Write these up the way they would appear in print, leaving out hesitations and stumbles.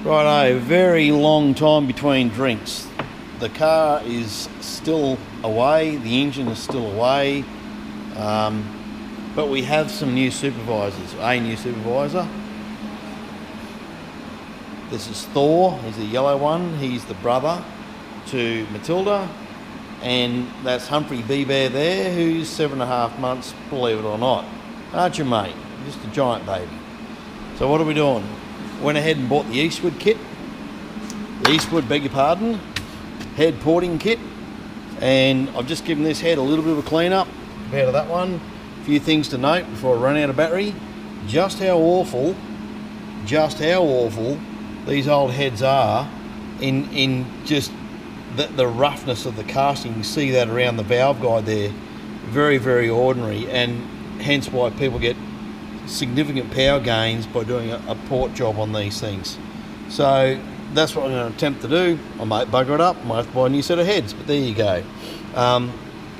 Righto, very long time between drinks. The car is still away, the engine is still away, but we have some new supervisors. A new supervisor. This is Thor, he's the yellow one, he's the brother to Matilda, and that's Humphrey B-Bear there, who's 7.5 months, believe it or not. Aren't you, mate? Just a giant baby. So what are we doing? Went ahead and bought the Eastwood kit. The Eastwood, beg your pardon, head porting kit. And I've just given this head a little bit of a clean up compared to that one. A few things to note before I run out of battery. Just how awful these old heads are in just the roughness of the casting. You see that around the valve guide there. Very, very ordinary, and hence why people get significant power gains by doing a port job on these things. So that's what I'm going to attempt to do. I might bugger it up, I might have to buy a new set of heads, but there you go.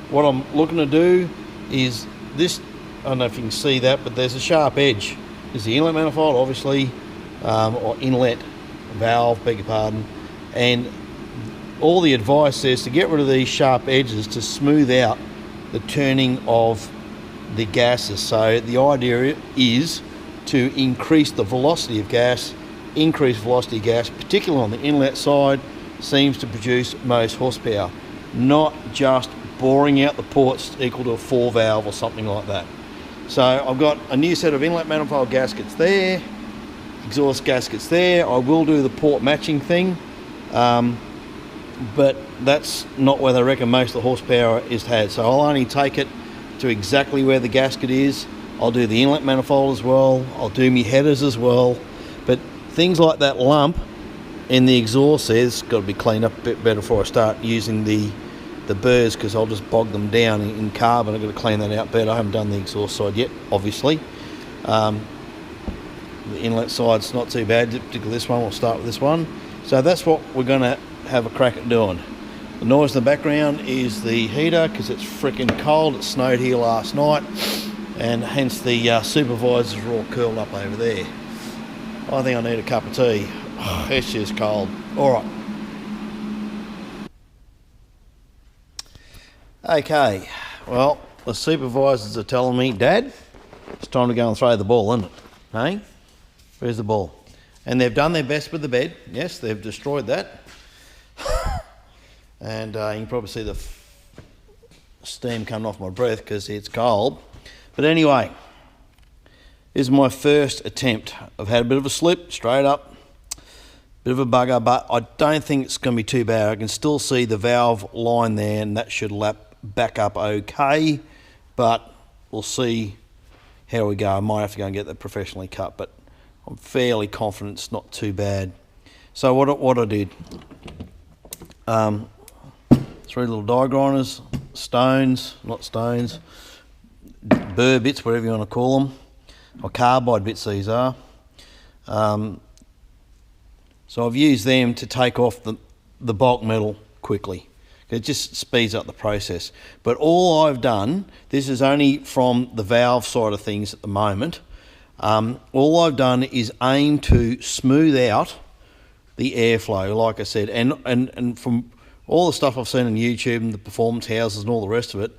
What I'm looking to do is this, I don't know if you can see that, but there's a sharp edge. There's the inlet manifold, obviously, or inlet valve, beg your pardon, and all the advice says to get rid of these sharp edges to smooth out the turning of the gases. So the idea is to increase the velocity of gas. Increased velocity of gas, particularly on the inlet side, seems to produce most horsepower, not just boring out the ports equal to a 4 valve or something like that. So I've got a new set of inlet manifold gaskets there, exhaust gaskets there. I will do the port matching thing, but that's not where they reckon most of the horsepower is had. So I'll only take it to exactly where the gasket is. I'll do the inlet manifold as well. I'll do my headers as well. But things like that lump in the exhaust there's got to be cleaned up a bit better before I start using the burrs, because I'll just bog them down in carbon. I've got to clean that out better. I haven't done the exhaust side yet, obviously. The inlet side's not too bad, particularly this one. We'll start with this one. So that's what we're going to have a crack at doing. The noise in the background is the heater because it's freaking cold. It snowed here last night, and hence the supervisors are all curled up over there. I think I need a cup of tea. Oh, it's just cold. All right. Okay, well, the supervisors are telling me, Dad, it's time to go and throw the ball, isn't it? Hey? Where's the ball? And they've done their best with the bed. Yes, they've destroyed that. And you can probably see the steam coming off my breath because it's cold. But anyway, this is my first attempt. I've had a bit of a slip, straight up, bit of a bugger, but I don't think it's going to be too bad. I can still see the valve line there, and that should lap back up okay, but we'll see how we go. I might have to go and get that professionally cut, but I'm fairly confident it's not too bad. So what I did, 3 little die grinders, burr bits, whatever you want to call them, or carbide bits these are. So I've used them to take off the bulk metal quickly. It just speeds up the process. But all I've done, this is only from the valve side of things at the moment, all I've done is aim to smooth out the airflow, like I said, and from all the stuff I've seen on YouTube and the performance houses and all the rest of it,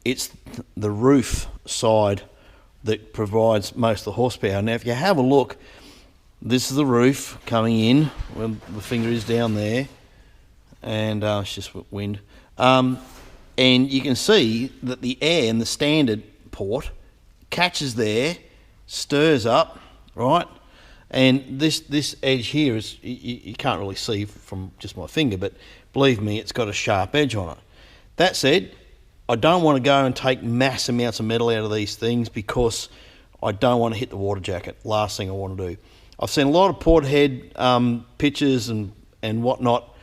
it's the roof side that provides most of the horsepower. Now, if you have a look, this is the roof coming in, when the finger is down there, and it's just wind. And you can see that the air in the standard port catches there, stirs up, right? And this edge here is, you can't really see from just my finger, but believe me, it's got a sharp edge on it. That said, I don't want to go and take mass amounts of metal out of these things because I don't want to hit the water jacket. Last thing I want to do. I've seen a lot of port head pictures and whatnot.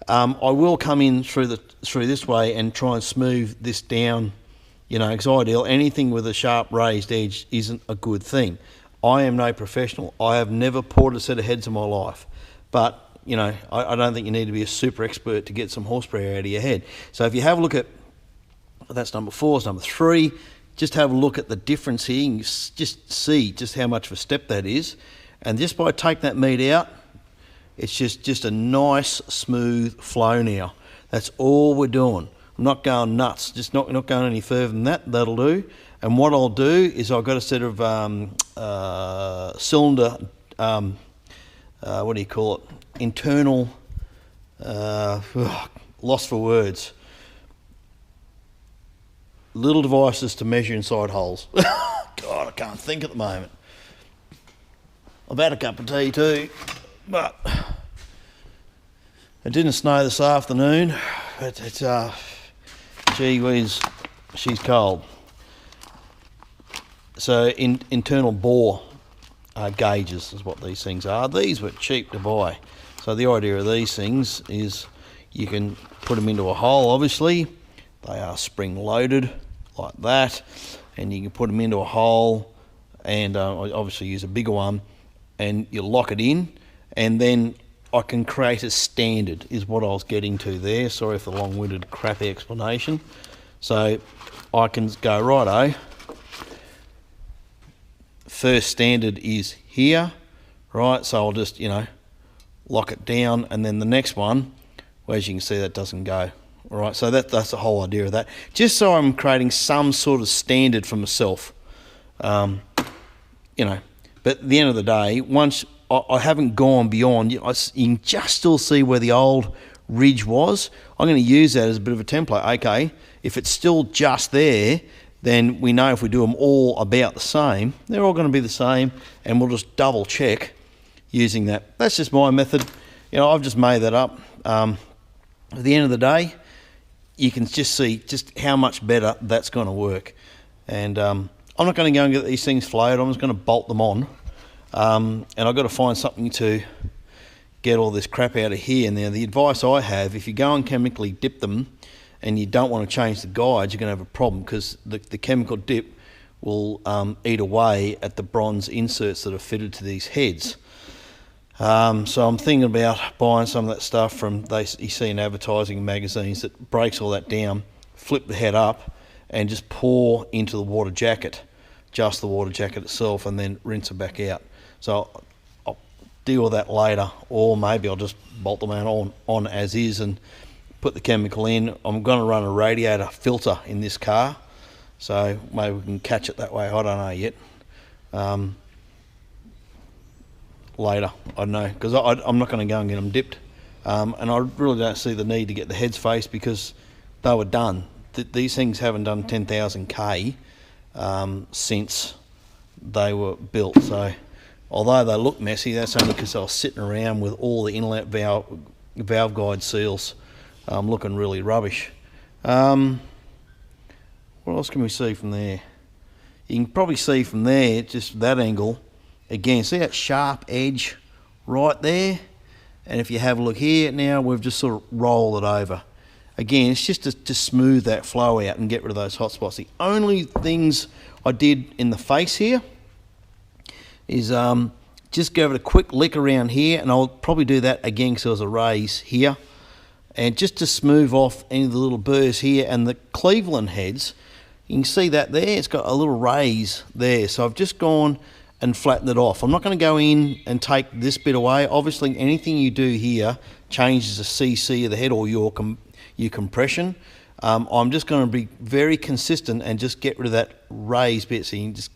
I will come in through this way and try and smooth this down, you know, because ideal, anything with a sharp raised edge isn't a good thing. I am no professional. I have never ported a set of heads in my life, but you know, I don't think you need to be a super expert to get some horsepower out of your head. So if you have a look at, that's number 4, it's number 3, just have a look at the difference here. You just see just how much of a step that is. And just by taking that meat out, It's just a nice smooth flow now. That's all we're doing. I'm not going nuts, just not going any further than that. That'll do. And what I'll do is I've got a set of cylinder, what do you call it? Internal, lost for words. Little devices to measure inside holes. God, I can't think at the moment. I've had a cup of tea too, but it didn't snow this afternoon. But it's gee whiz, she's cold. So internal bore gauges is what these things are. These were cheap to buy. So the idea of these things is you can put them into a hole, obviously. They are spring loaded like that, and you can put them into a hole, and I obviously use a bigger one, and you lock it in, and then I can create a standard is what I was getting to there. Sorry for the long-winded crappy explanation. So I can go, righto, first standard is here, right? So I'll just, lock it down, and then the next one, well, as you can see, that doesn't go. All right, so that's the whole idea of that. Just so I'm creating some sort of standard for myself, But at the end of the day, once I haven't gone beyond, you can just still see where the old ridge was. I'm going to use that as a bit of a template. Okay, if it's still just there, then we know if we do them all about the same, they're all going to be the same, and we'll just double check using that. That's just my method. I've just made that up. At the end of the day, you can just see just how much better that's going to work. And I'm not going to go and get these things floated. I'm just going to bolt them on. And I've got to find something to get all this crap out of here. Now, the advice I have, if you go and chemically dip them and you don't want to change the guides, you're going to have a problem, because the chemical dip will eat away at the bronze inserts that are fitted to these heads. So I'm thinking about buying some of that stuff from, you see in advertising magazines, that breaks all that down, flip the head up, and just pour into the water jacket, just the water jacket itself, and then rinse it back out. So I'll deal with that later, or maybe I'll just bolt them out on as is and put the chemical in. I'm going to run a radiator filter in this car, so maybe we can catch it that way. I don't know yet. Later, I don't know, because I'm not going to go and get them dipped, and I really don't see the need to get the heads faced, because they were done. These things haven't done 10,000 K since they were built. So although they look messy, that's only because I was sitting around with all the inlet valve guide seals looking really rubbish. What else can we see from there? You can probably see from there, just that angle. Again, see that sharp edge right there? And if you have a look here now, we've just sort of rolled it over. Again, it's just to smooth that flow out and get rid of those hot spots. The only things I did in the face here is just give it a quick lick around here, and I'll probably do that again because there was a raise here. And just to smooth off any of the little burrs here, and the Cleveland heads, you can see that there, it's got a little raise there. So I've just gone and flatten it off. I'm not going to go in and take this bit away. Obviously, anything you do here changes the CC of the head, or your compression. I'm just going to be very consistent and just get rid of that raised bit, so you can just,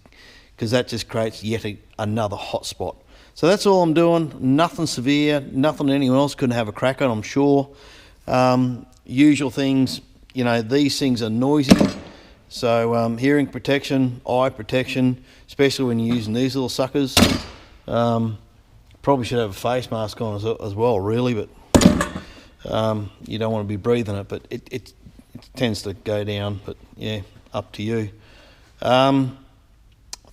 because that just creates yet another hot spot. So that's all I'm doing. Nothing severe, nothing anyone else couldn't have a crack on, I'm sure. Usual things, these things are noisy. So hearing protection, eye protection, especially when you're using these little suckers. Probably should have a face mask on as well, really, but you don't want to be breathing it, but it tends to go down, but yeah, up to you. I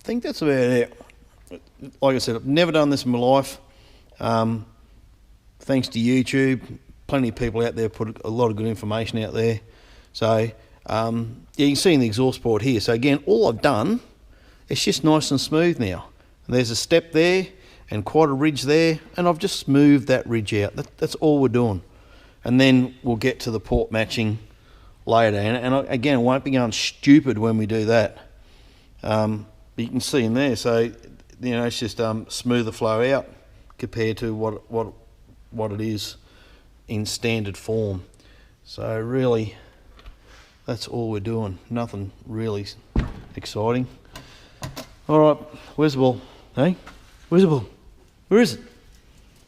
think that's about it. Like I said, I've never done this in my life. Thanks to YouTube, plenty of people out there put a lot of good information out there. So yeah, you can see in the exhaust port here. So again, all I've done, it's just nice and smooth now. And there's a step there and quite a ridge there, and I've just smoothed that ridge out. That's all we're doing. And then we'll get to the port matching later. And again, I won't be going stupid when we do that. But you can see in there, so it's just smoother flow out compared to what what it is in standard form. So really, that's all we're doing. Nothing really exciting. All right, where's the ball? Hey, where's the ball? Where is it?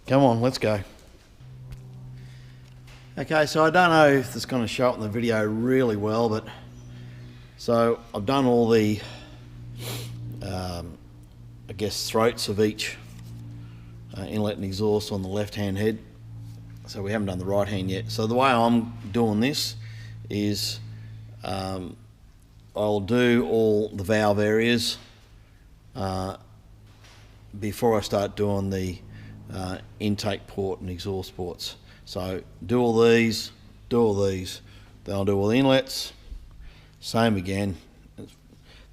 Come on, let's go. Okay, so I don't know if it's going to show up in the video really well, but so I've done all the, I guess, throats of each inlet and exhaust on the left-hand head. So we haven't done the right hand yet. So the way I'm doing this is I'll do all the valve areas before I start doing the intake port and exhaust ports. So do all these, then I'll do all the inlets, same again.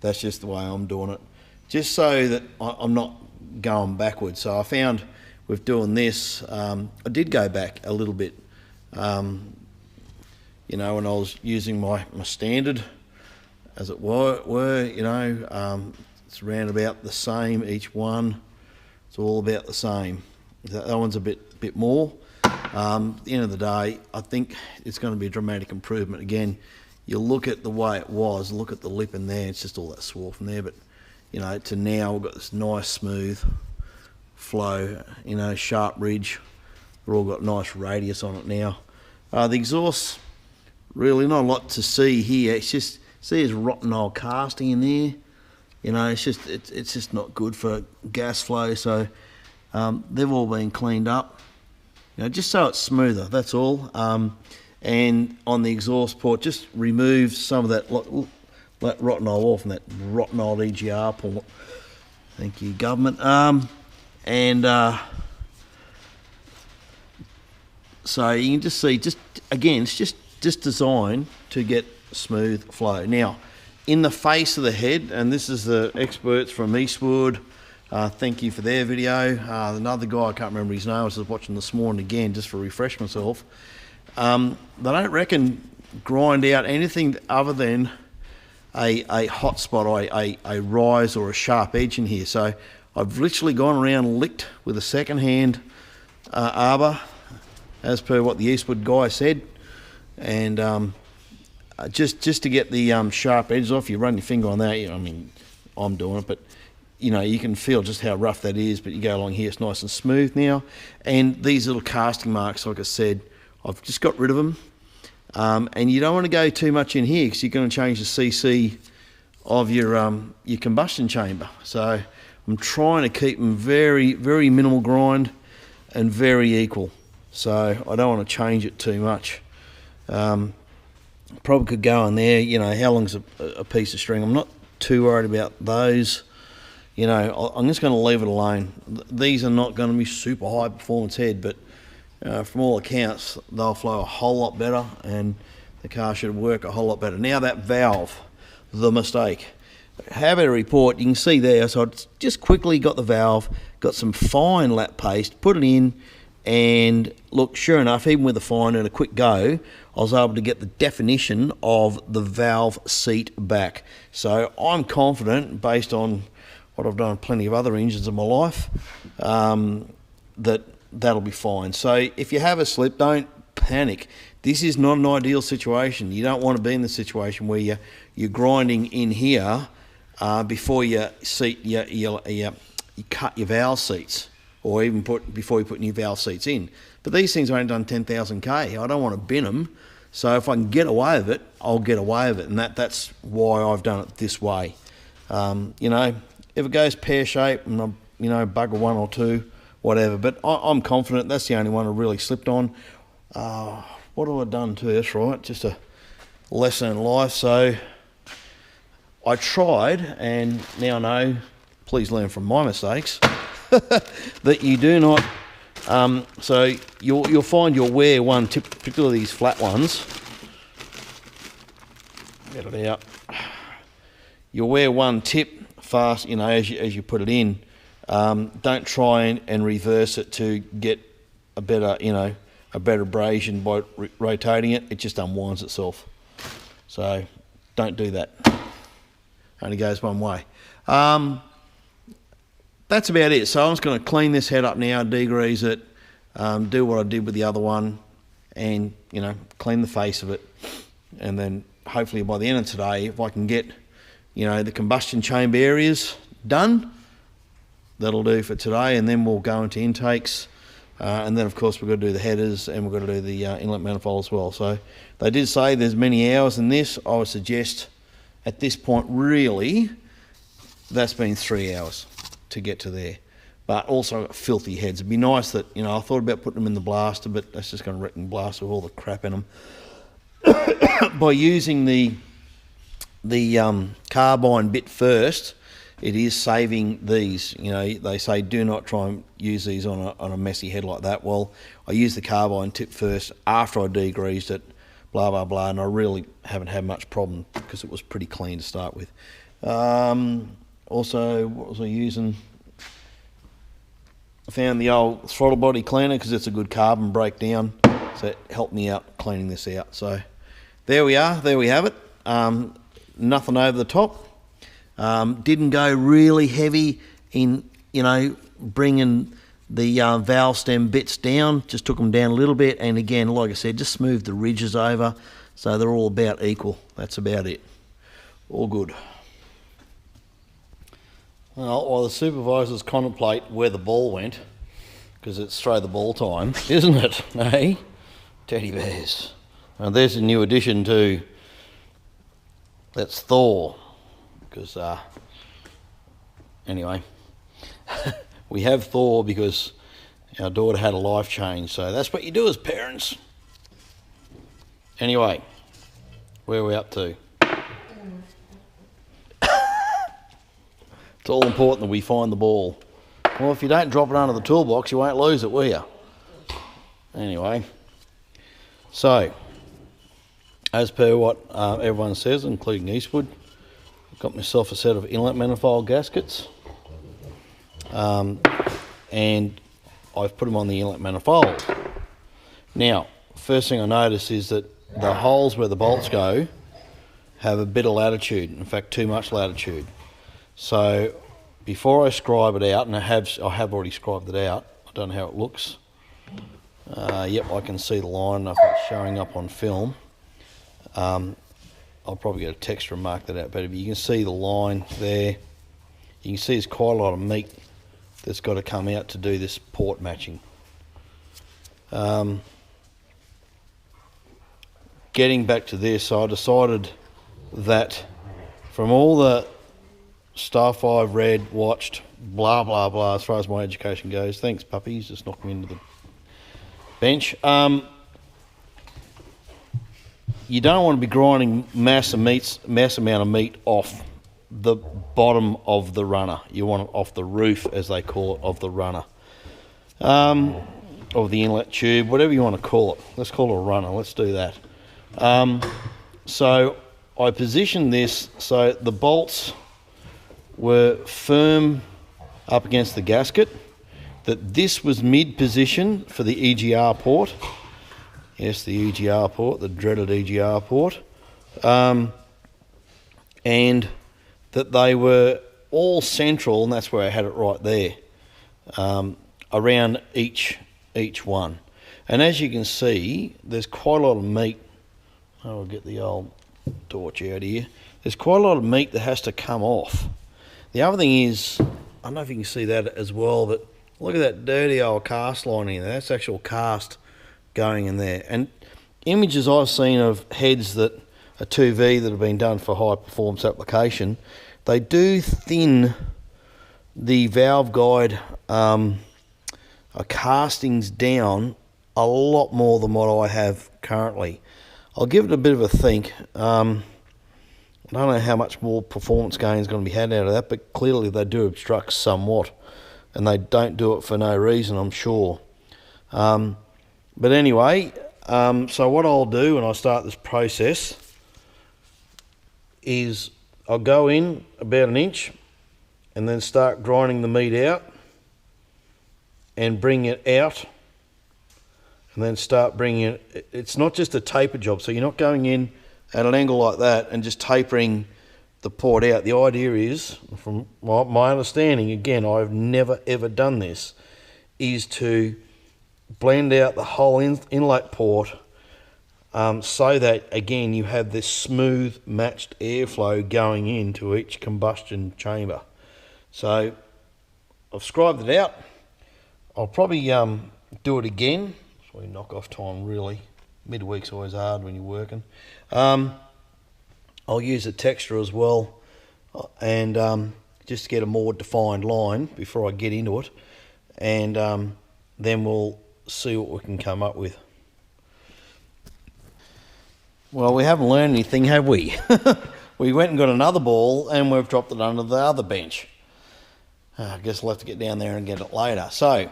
That's just the way I'm doing it, just so that I'm not going backwards. So I found with doing this, I did go back a little bit, you know, when I was using my standard, as it were, you know, it's around about the same each one. It's all about the same. That one's a bit more. At the end of the day, I think it's going to be a dramatic improvement. Again, you look at the way it was, look at the lip in there, it's just all that swirl from there, but you know, to now we've got this nice smooth flow, you know, sharp ridge. They've all got nice radius on it now. The exhaust, really not a lot to see here. It's just, see there's rotten old casting in there. You know, it's just not good for gas flow. So they've all been cleaned up, you know, just so it's smoother, that's all. And on the exhaust port, just remove some of that rotten old oil from that rotten old EGR port. Thank you, government. So you can just see, just again, it's just designed to get smooth flow. Now, in the face of the head, and this is the experts from Eastwood, thank you for their video. Another guy, I can't remember his name, I was just watching this morning again just to refresh myself. They don't reckon grind out anything other than a hot spot, a rise or a sharp edge in here. So I've literally gone around and licked with a second-hand arbor, as per what the Eastwood guy said, and just to get the sharp edges off. You run your finger on that. I mean, I'm doing it, but you know, you can feel just how rough that is. But you go along here, it's nice and smooth now. And these little casting marks, like I said, I've just got rid of them. And you don't want to go too much in here because you're going to change the CC of your combustion chamber. So I'm trying to keep them very, very minimal grind and very equal. So I don't want to change it too much. Probably could go in there, you know, how long's a piece of string? I'm not too worried about those. You know, I'm just going to leave it alone. These are not going to be super high performance head, but from all accounts, they'll flow a whole lot better and the car should work a whole lot better. Now that valve, the mistake. Have a report, you can see there, so I just quickly got the valve, got some fine lap paste, put it in, and look, sure enough, even with the fine and a quick go, I was able to get the definition of the valve seat back. So I'm confident, based on what I've done on plenty of other engines in my life, that that'll be fine. So if you have a slip, don't panic. This is not an ideal situation. You don't want to be in the situation where you're grinding in here before you cut your valve seats, or even before you put new valve seats in. But these things are only done 10,000 K. I don't want to bin them. So if I can get away with it, I'll get away with it. And that's why I've done it this way. You know, if it goes pear-shaped and you know, bugger one or two, whatever. But I'm confident that's the only one I really slipped on. What have I done too? That's right, just a lesson in life. So I tried, and now I know, please learn from my mistakes, that you do not, so you'll find you'll wear one tip, particularly these flat ones, get it out, you'll wear one tip fast, you know, as you put it in. Don't try and reverse it to get a better, you know, a better abrasion by rotating it. It just unwinds itself. So don't do that. Only goes one way. That's about it. So I'm just going to clean this head up now, degrease it, do what I did with the other one, and you know, clean the face of it, and then hopefully by the end of today, if I can get, you know, the combustion chamber areas done, that'll do for today, and then we'll go into intakes, and then of course we've got to do the headers, and we've got to do the inlet manifold as well. So they did say there's many hours in this. I would suggest at this point, really, that's been 3 hours to get to there. But also filthy heads. It'd be nice that, you know, I thought about putting them in the blaster, but that's just going to wreck and blast with all the crap in them. By using the carbine bit first, it is saving these. You know, they say do not try and use these on a messy head like that. Well, I used the carbine tip first after I degreased it, blah, blah, blah, and I really haven't had much problem because it was pretty clean to start with. Also, what was I using? I found the old throttle body cleaner because it's a good carbon breakdown, so it helped me out cleaning this out. So there we are, there we have it. Nothing over the top. Didn't go really heavy in, you know, bringing the valve stem bits down, just took them down a little bit, and again, like I said, just smoothed the ridges over so they're all about equal. That's about it. All good. Well, while the supervisors contemplate where the ball went, because it's throw the ball time, isn't it? Hey? Teddy bears. And there's a new addition to, that's Thor, because, anyway, we have Thor because our daughter had a life change, so that's what you do as parents. Anyway, where are we up to? It's all important that we find the ball. Well, if you don't drop it under the toolbox, you won't lose it, will you? Anyway, so, as per what everyone says, including Eastwood, I've got myself a set of inlet manifold gaskets, and I've put them on the inlet manifold. Now, first thing I notice is that the holes where the bolts go have a bit of latitude, in fact too much latitude. So before I scribe it out, and I have already scribed it out, I don't know how it looks. Yep, I can see the line enough it's showing up on film. I'll probably get a texture and mark that out better, but you can see the line there. You can see there's quite a lot of meat that's got to come out to do this port matching. Getting back to this, I decided that from all the stuff I've read, watched, blah, blah, blah, as far as my education goes, thanks puppies, just knocked me into the bench. You don't want to be grinding mass amount of meat off the bottom of the runner. You want it off the roof, as they call it, of the runner. Of the inlet tube, whatever you want to call it. Let's call it a runner, let's do that. So I positioned this so the bolts were firm up against the gasket, that this was mid position for the EGR port. Yes, the EGR port, the dreaded EGR port. And that they were all central, and that's where I had it right there, around each one. And as you can see, there's quite a lot of meat. I'll get the old torch out here. There's quite a lot of meat that has to come off. The other thing is, I don't know if you can see that as well, but look at that dirty old cast line in there. That's actual cast going in there. And images I've seen of heads that are 2V that have been done for high performance application, they do thin the valve guide castings down a lot more than what I have currently. I'll give it a bit of a think. I don't know how much more performance gain is going to be had out of that, but clearly they do obstruct somewhat, and they don't do it for no reason, I'm sure. But anyway, so what I'll do when I start this process is I'll go in about an inch and then start grinding the meat out and bring it out, and then start bringing it. It's not just a taper job, so you're not going in at an angle like that and just tapering the port out. The idea is, from my understanding, again, I've never ever done this, is to blend out the whole inlet port so that, again, you have this smooth matched airflow going into each combustion chamber. So I've scribed it out. I'll probably do it again. So we knock off time, really. Midweek's always hard when you're working. I'll use the texture as well, and just to get a more defined line before I get into it, and then we'll see what we can come up with. Well, we haven't learned anything, have we? We went and got another ball and we've dropped it under the other bench. I guess we'll have to get down there and get it later. So,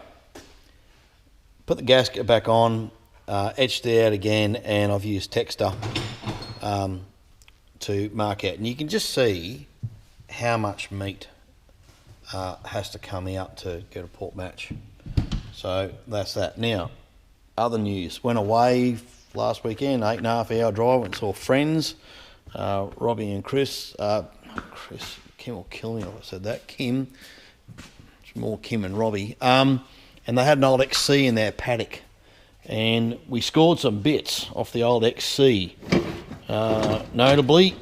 put the gasket back on, etched it out again, and I've used texture to mark out. And you can just see how much meat has to come out to get a port match. So that's that. Now, other news. Went away last weekend, 8.5 hour drive, and saw friends, Robbie and Chris. Kim will kill me if I said that. Kim. It's more Kim and Robbie. And they had an old XC in their paddock. And we scored some bits off the old XC. Notably,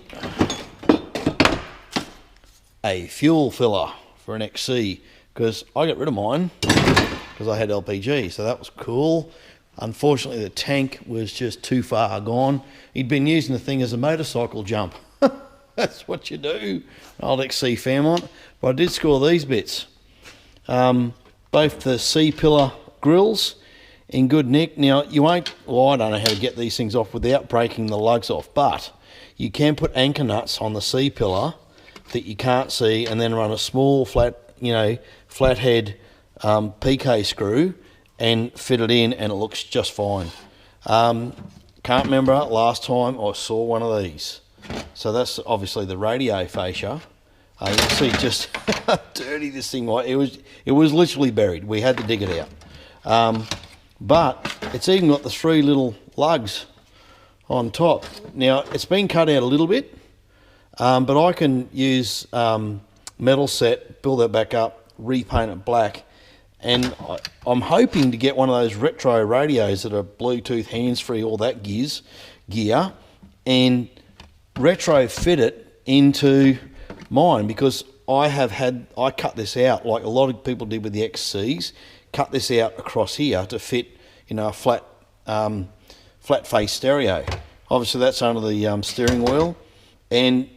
a fuel filler for an XC, because I got rid of mine because I had LPG, so that was cool. Unfortunately, the tank was just too far gone. He'd been using the thing as a motorcycle jump. That's what you do, old XC Fairmont. But I did score these bits. Both the C-pillar grills in good nick. Now, you won't, well, I don't know how to get these things off without breaking the lugs off, but you can put anchor nuts on the C-pillar that you can't see, and then run a small flathead PK screw and fit it in, and it looks just fine. Can't remember last time I saw one of these. So that's obviously the radio fascia. You can see just how dirty this thing was. It was literally buried. We had to dig it out. But it's even got the 3 little lugs on top. Now, it's been cut out a little bit, but I can use metal set, build that back up, repaint it black, and I'm hoping to get one of those retro radios that are Bluetooth, hands-free, all that gear, and retrofit it into mine, because I cut this out like a lot of people did with the XCs, cut this out across here to fit, a flat face stereo. Obviously that's under the steering wheel, and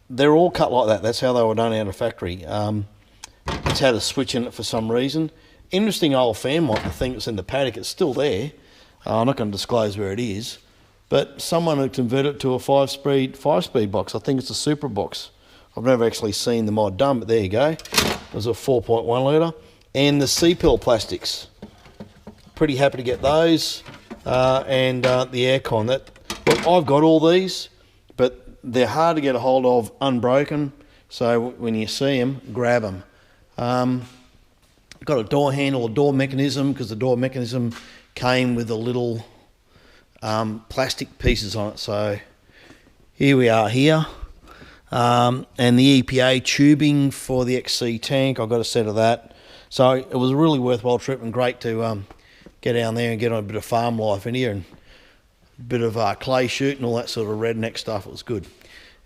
they're all cut like that. That's how they were done out of factory. It's had a switch in it for some reason. Interesting old Fairmont, the thing that's in the paddock, it's still there. I'm not going to disclose where it is, but someone had converted it to a five-speed box. I think it's a super box. I've never actually seen the mod done, but there you go. It was a 4.1 litre. And the C-pill plastics. Pretty happy to get those. And the aircon. Look, I've got all these, but they're hard to get a hold of unbroken. So when you see them, grab them. Got a door handle, a door mechanism, because the door mechanism came with the little plastic pieces on it. So here we are here. And the EPA tubing for the XC tank, I got a set of that. So it was a really worthwhile trip, and great to get down there and get on a bit of farm life in here, and a bit of clay shoot and all that sort of redneck stuff. It was good.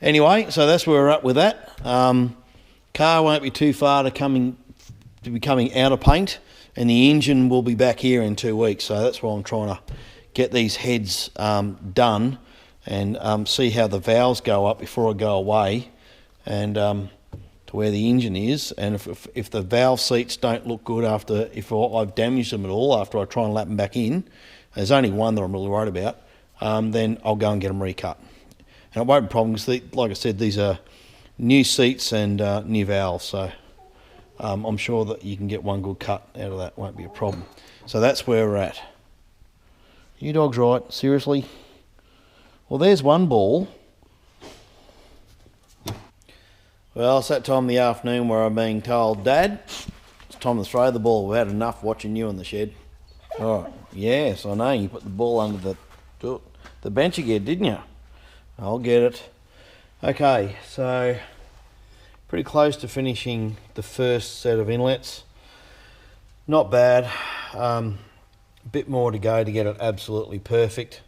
Anyway, so that's where we're at with that. Car won't be too far to be coming out of paint, and the engine will be back here in 2 weeks. So that's why I'm trying to get these heads done, and see how the valves go up before I go away, and to where the engine is. And if the valve seats don't look good if I've damaged them at all after I try and lap them back in, there's only one that I'm really worried about, then I'll go and get them recut. And it won't be a problem, because like I said, these are new seats and new valves, so I'm sure that you can get one good cut out of that. Won't be a problem. So that's where we're at. You dog's right, seriously. Well, there's one ball. Well, it's that time of the afternoon where I'm being told, Dad, it's time to throw the ball. We've had enough watching you in the shed. All right. Yes, I know. You put the ball under the bench again, didn't you? I'll get it. Okay, so pretty close to finishing the first set of inlets. Not bad. A bit more to go to get it absolutely perfect.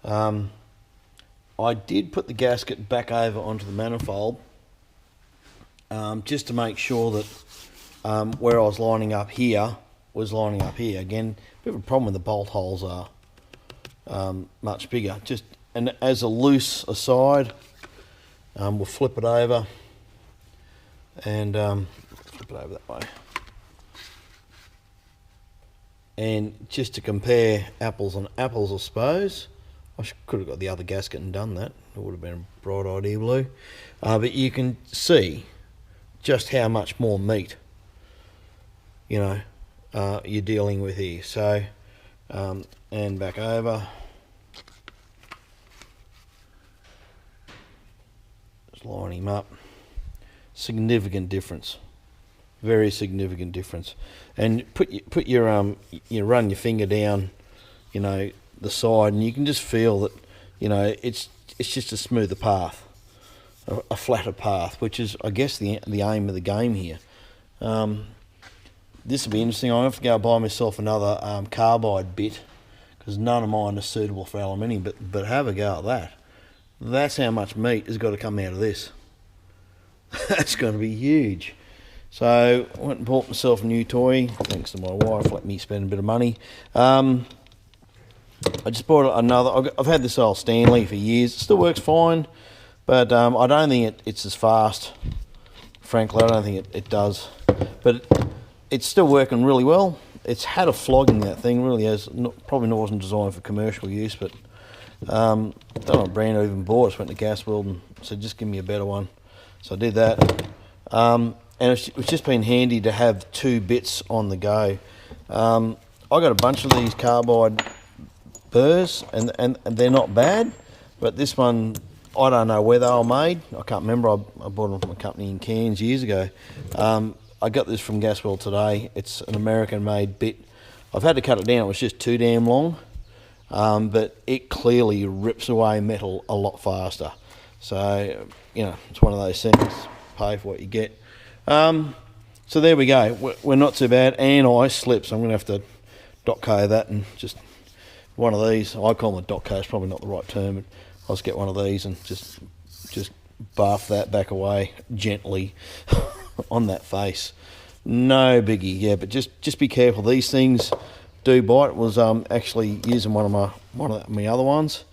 I did put the gasket back over onto the manifold just to make sure that where I was lining up here was lining up here. Again, a bit of a problem when the bolt holes are much bigger. And as a loose aside, we'll flip it over and flip it over that way. And just to compare apples on apples, I suppose, I could have got the other gasket and done that. It would have been a bright idea, blue. But you can see just how much more meat, you know, you're dealing with here. So, and back over. Just line him up. Significant difference. Very significant difference. And you run your finger down, you know, the side, and you can just feel that, you know, it's just a smoother path, a flatter path, which is, I guess, the aim of the game here. This will be interesting. I have to go buy myself another carbide bit because none of mine are suitable for aluminium. But have a go at that. That's how much meat has got to come out of this. That's going to be huge. So I went and bought myself a new toy, thanks to my wife, let me spend a bit of money. I just bought another. I've had this old Stanley for years. It still works fine, but I don't think it's as fast. Frankly, I don't think it does. But it's still working really well. It's had a flogging, that thing, really has. Probably wasn't designed for commercial use, but I don't know what brand I even bought. I just went to Gas World and said, just give me a better one. So I did that. And it's just been handy to have two bits on the go. I got a bunch of these carbide burrs, and they're not bad, but this one, I don't know where they were made. I can't remember. I bought them from a company in Cairns years ago. I got this from Gaswell today. It's an American-made bit. I've had to cut it down. It was just too damn long, but it clearly rips away metal a lot faster. So, you know, it's one of those things. Pay for what you get. So there we go. We're not too bad. And I slipped, so I'm going to have to .co that and just one of these. I call them a .co. It's probably not the right term, but I'll just get one of these and just buff that back away gently on that face. No biggie, yeah. But just be careful. These things do bite. Was actually using one of my other ones,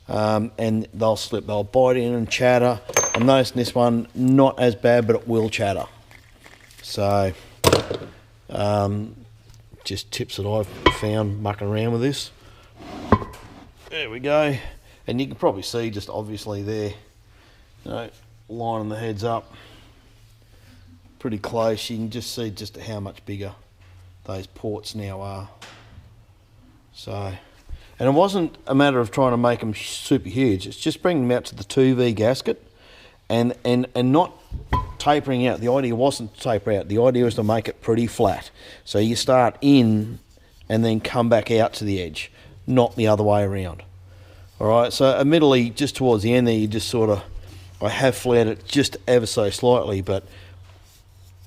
and they'll slip. They'll bite in and chatter. I'm noticing this one not as bad, but it will chatter. So, just tips that I've found mucking around with this. There we go. And you can probably see just obviously there, you know, lining the heads up pretty close. You can just see just how much bigger those ports now are. So, and it wasn't a matter of trying to make them super huge. It's just bringing them out to the 2V gasket and not tapering out. The idea wasn't to taper out. The idea was to make it pretty flat. So you start in and then come back out to the edge, not the other way around. All right, so admittedly, just towards the end there, you just sort of, I have flared it just ever so slightly, but,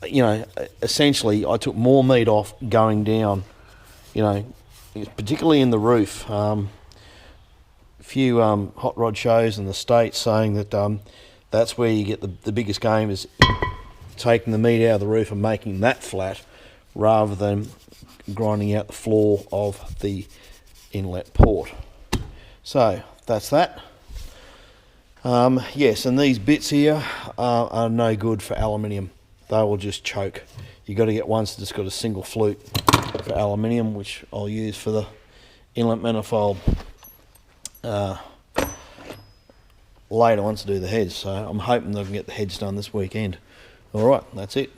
you know, essentially I took more meat off going down, you know, particularly in the roof. A few hot rod shows in the States saying that that's where you get the biggest game, is taking the meat out of the roof and making that flat rather than grinding out the floor of the inlet port. So that's that. Yes, and these bits here are no good for aluminium. They will just choke. You've got to get ones that's got a single flute for aluminium, which I'll use for the inlet manifold later on to do the heads. So I'm hoping I can get the heads done this weekend. All right, that's it.